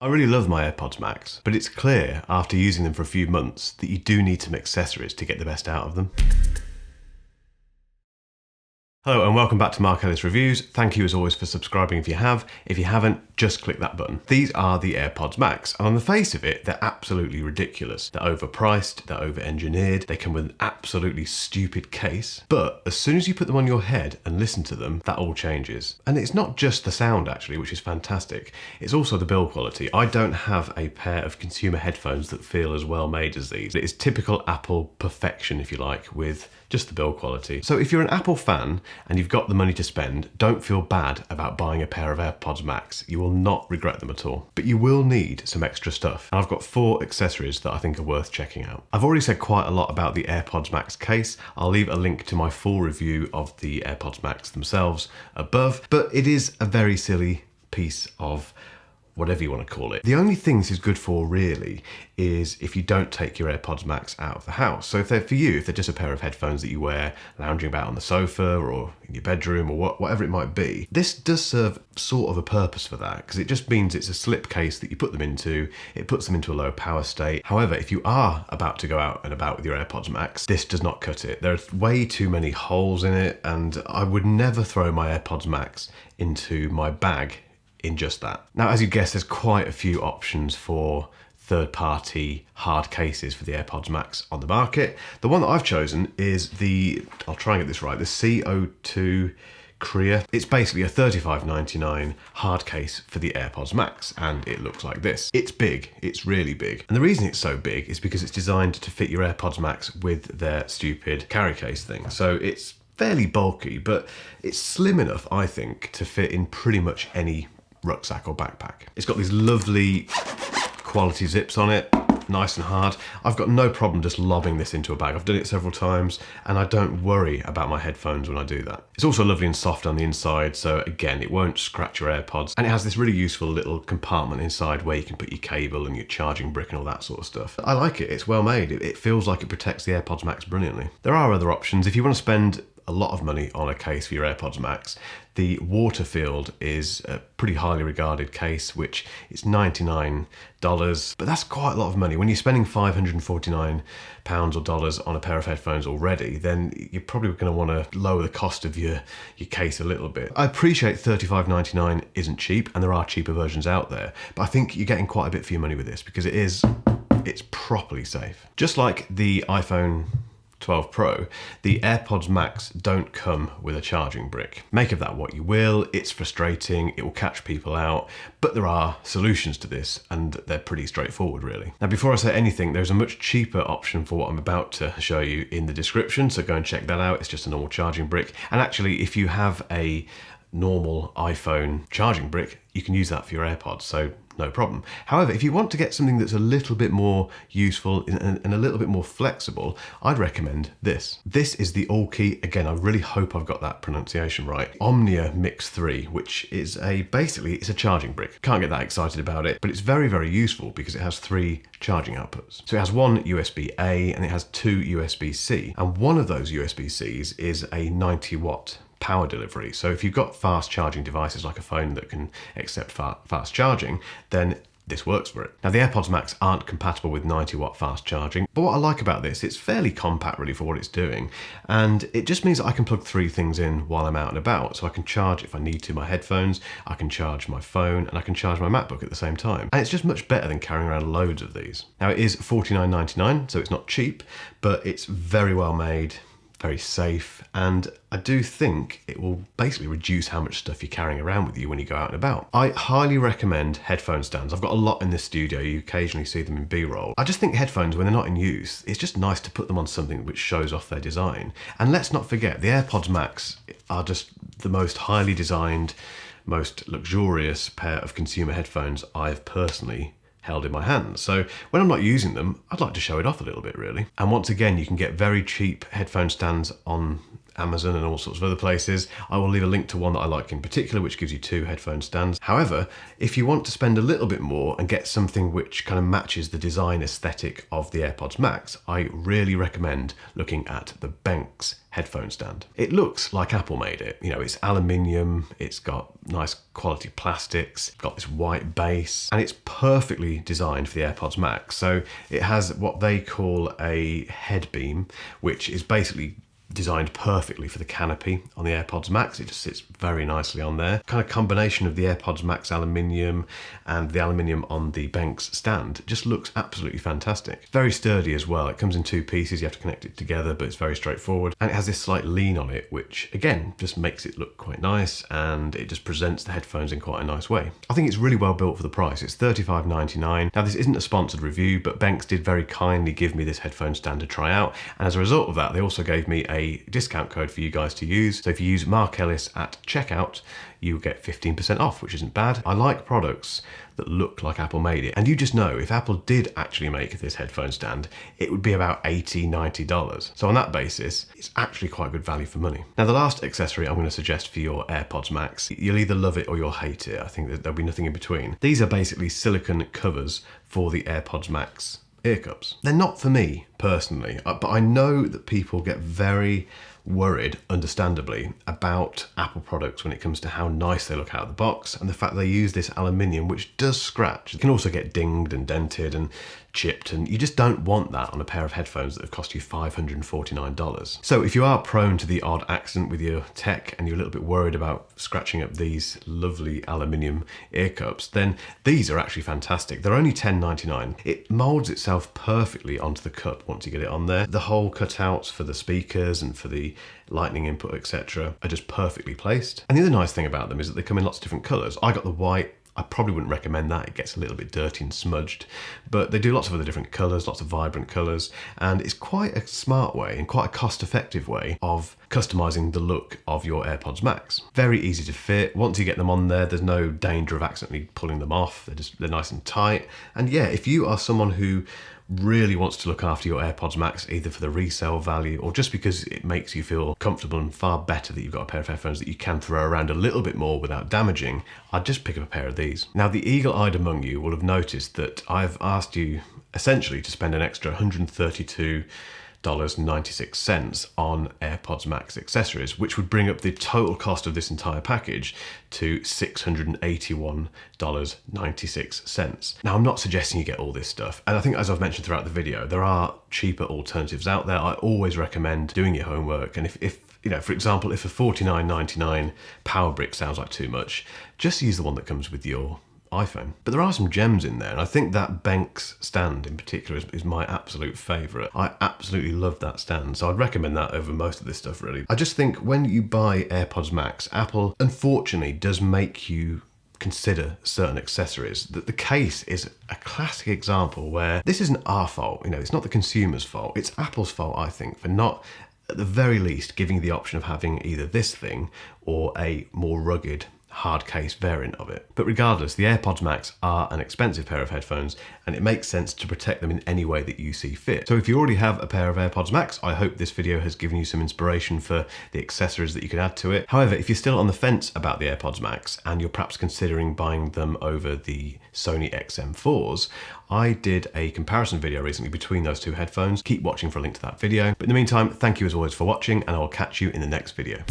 I really love my AirPods Max, but it's clear after using them for a few months that you do need some accessories to get the best out of them. Hello and welcome back to Mark Ellis Reviews. Thank you as always for subscribing if you have. If you haven't, just click that button. These are the AirPods Max, and on the face of it, they're absolutely ridiculous. They're overpriced, they're over-engineered, they come with an absolutely stupid case, but as soon as you put them on your head and listen to them, that all changes. And it's not just the sound actually, which is fantastic, it's also the build quality. I don't have a pair of consumer headphones that feel as well made as these. It is typical Apple perfection, if you like, with just the build quality. So if you're an Apple fan and you've got the money to spend, don't feel bad about buying a pair of AirPods Max. You will not regret them at all. But you will need some extra stuff. And I've got 4 accessories that I think are worth checking out. I've already said quite a lot about the AirPods Max case. I'll leave a link to my full review of the AirPods Max themselves above, but it is a very silly piece of whatever you want to call it. The only thing this is good for really is if you don't take your AirPods Max out of the house. So if they're for you, if they're just a pair of headphones that you wear lounging about on the sofa or in your bedroom or whatever it might be, this does serve sort of a purpose for that, because it just means it's a slip case that you put them into, it puts them into a low power state. However, if you are about to go out and about with your AirPods Max, this does not cut it. There are way too many holes in it, and I would never throw my AirPods Max into my bag in just that. Now, as you guessed, there's quite a few options for third-party hard cases for the AirPods Max on the market. The one that I've chosen is I'll try and get this right, the CO2 Crea. It's basically a $35.99 hard case for the AirPods Max, and it looks like this. It's big, it's really big. And the reason it's so big is because it's designed to fit your AirPods Max with their stupid carry case thing. So it's fairly bulky, but it's slim enough, I think, to fit in pretty much any rucksack or backpack. It's got these lovely quality zips on it, nice and hard. I've got no problem just lobbing this into a bag. I've done it several times and I don't worry about my headphones when I do that. It's also lovely and soft on the inside, so again, it won't scratch your AirPods. And it has this really useful little compartment inside where you can put your cable and your charging brick and all that sort of stuff. I like it, it's well made. It feels like it protects the AirPods Max brilliantly. There are other options. If you want to spend a lot of money on a case for your AirPods Max, the Waterfield is a pretty highly regarded case, which is $99, but that's quite a lot of money. When you're spending £549 or dollars on a pair of headphones already, then you're probably going to want to lower the cost of your case a little bit. I appreciate $35.99 isn't cheap, and there are cheaper versions out there, but I think you're getting quite a bit for your money with this because it's properly safe. Just like the iPhone 12 Pro, the AirPods Max don't come with a charging brick. Make of that what you will. It's frustrating, it will catch people out, but there are solutions to this and they're pretty straightforward really. Now, before I say anything, there's a much cheaper option for what I'm about to show you in the description, so go and check that out. It's just a normal charging brick, and actually if you have a normal iPhone charging brick, you can use that for your AirPods, so no problem. However, if you want to get something that's a little bit more useful and a little bit more flexible, I'd recommend this. This is the Allkey, again, I really hope I've got that pronunciation right, Omnia Mix 3, which is basically it's a charging brick. Can't get that excited about it, but it's very, very useful because it has 3 charging outputs. So it has one USB-A and it has 2 USB-C, and one of those USB-Cs is a 90-watt power delivery. So if you've got fast charging devices like a phone that can accept fast charging, then this works for it. Now, the AirPods Max aren't compatible with 90-watt fast charging, but what I like about this, it's fairly compact really for what it's doing, and it just means that I can plug 3 things in while I'm out and about. So I can charge, if I need to, my headphones, I can charge my phone, and I can charge my MacBook at the same time. And it's just much better than carrying around loads of these. Now, it is $49.99, so it's not cheap, but it's very well made, very safe, and I do think it will basically reduce how much stuff you're carrying around with you when you go out and about. I highly recommend headphone stands. I've got a lot in this studio, you occasionally see them in B-roll. I just think headphones, when they're not in use, it's just nice to put them on something which shows off their design. And let's not forget, the AirPods Max are just the most highly designed, most luxurious pair of consumer headphones I've personally held in my hands. So when I'm not using them, I'd like to show it off a little bit really. And once again, you can get very cheap headphone stands on Amazon and all sorts of other places. I will leave a link to one that I like in particular, which gives you 2 headphone stands. However, if you want to spend a little bit more and get something which kind of matches the design aesthetic of the AirPods Max, I really recommend looking at the Banks headphone stand. It looks like Apple made it. You know, it's aluminium, it's got nice quality plastics, got this white base, and it's perfectly designed for the AirPods Max. So it has what they call a head beam, which is basically designed perfectly for the canopy on the AirPods Max. It just sits very nicely on there. Kind of combination of the AirPods Max aluminium and the aluminium on the Banks stand just looks absolutely fantastic. Very sturdy as well. It comes in 2 pieces, you have to connect it together, but it's very straightforward. And it has this slight lean on it, which again, just makes it look quite nice, and it just presents the headphones in quite a nice way. I think it's really well built for the price. It's $35.99. Now, this isn't a sponsored review, but Banks did very kindly give me this headphone stand to try out. And as a result of that, they also gave me a discount code for you guys to use. So if you use Mark Ellis at checkout, you get 15% off, which isn't bad. I like products that look like Apple made it. And you just know, if Apple did actually make this headphone stand, it would be about $80, $90. So on that basis, it's actually quite good value for money. Now, the last accessory I'm going to suggest for your AirPods Max, you'll either love it or you'll hate it. I think that there'll be nothing in between. These are basically silicone covers for the AirPods Max ear cups. They're not for me personally, but I know that people get very worried, understandably, about Apple products when it comes to how nice they look out of the box, and the fact they use this aluminium, which does scratch. It can also get dinged and dented and chipped, and you just don't want that on a pair of headphones that have cost you $549. So if you are prone to the odd accident with your tech and you're a little bit worried about scratching up these lovely aluminium ear cups, then these are actually fantastic. They're only $10.99. It molds itself perfectly onto the cup once you get it on there. The hole cutouts for the speakers and for the lightning input, etc., are just perfectly placed. And the other nice thing about them is that they come in lots of different colours. I got the white. I probably wouldn't recommend that. It gets a little bit dirty and smudged, but they do lots of other different colours, lots of vibrant colours, and it's quite a smart way and quite a cost-effective way of customising the look of your AirPods Max. Very easy to fit. Once you get them on there, there's no danger of accidentally pulling them off. They're nice and tight. And yeah, if you are someone who really wants to look after your AirPods Max, either for the resale value or just because it makes you feel comfortable and far better that you've got a pair of headphones that you can throw around a little bit more without damaging, I'd just pick up a pair of these. Now, the eagle-eyed among you will have noticed that I've asked you essentially to spend an extra $132.96 on AirPods Max accessories, which would bring up the total cost of this entire package to $681.96. Now, I'm not suggesting you get all this stuff, and I think, as I've mentioned throughout the video, there are cheaper alternatives out there. I always recommend doing your homework, and if you know, for example, if a $49.99 power brick sounds like too much, just use the one that comes with your iPhone. But there are some gems in there, and I think that Banks stand in particular is my absolute favourite. I absolutely love that stand, so I'd recommend that over most of this stuff, really. I just think when you buy AirPods Max, Apple unfortunately does make you consider certain accessories. The case is a classic example where this isn't our fault, you know, it's not the consumer's fault, it's Apple's fault, I think, for not, at the very least, giving you the option of having either this thing or a more rugged hard case variant of it. But regardless, the AirPods Max are an expensive pair of headphones, and it makes sense to protect them in any way that you see fit. So if you already have a pair of AirPods Max, I hope this video has given you some inspiration for the accessories that you could add to it. However, if you're still on the fence about the AirPods Max and you're perhaps considering buying them over the Sony XM4s, I did a comparison video recently between those two headphones. Keep watching for a link to that video. But in the meantime, thank you as always for watching, and I will catch you in the next video.